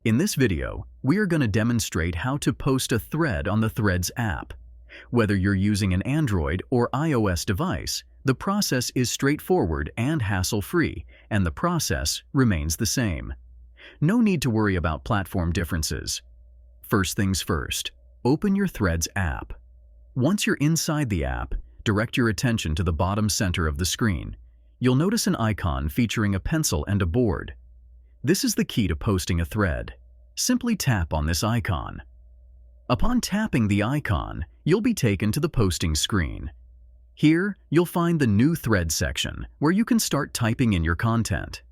In this video, we are going to demonstrate how to post a thread on the Threads app. Whether you're using an Android or iOS device, the process is straightforward and hassle-free, and the process remains the same. No need to worry about platform differences. First things first, open your Threads app. Once you're inside the app, direct your attention to the bottom center of the screen. You'll notice an icon featuring a pencil and a board. This is the key to posting a thread. Simply tap on this icon. Upon tapping the icon, you'll be taken to the posting screen. Here, you'll find the New Thread section, where you can start typing in your content.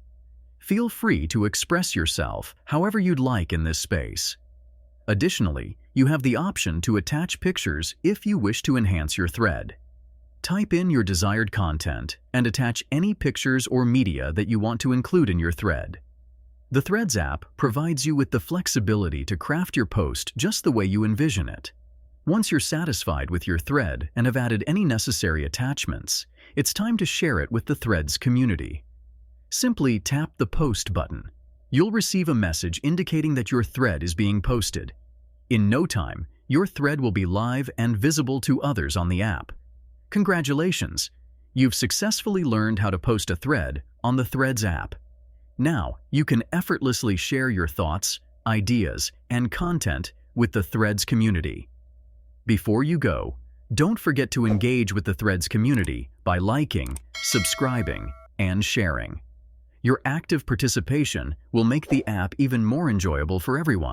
Feel free to express yourself however you'd like in this space. Additionally, you have the option to attach pictures if you wish to enhance your thread. Type in your desired content and attach any pictures or media that you want to include in your thread. The Threads app provides you with the flexibility to craft your post just the way you envision it. Once you're satisfied with your thread and have added any necessary attachments, it's time to share it with the Threads community. Simply tap the Post button. You'll receive a message indicating that your thread is being posted. In no time, your thread will be live and visible to others on the app. Congratulations! You've successfully learned how to post a thread on the Threads app. Now, you can effortlessly share your thoughts, ideas, and content with the Threads community. Before you go, don't forget to engage with the Threads community by liking, subscribing, and sharing. Your active participation will make the app even more enjoyable for everyone.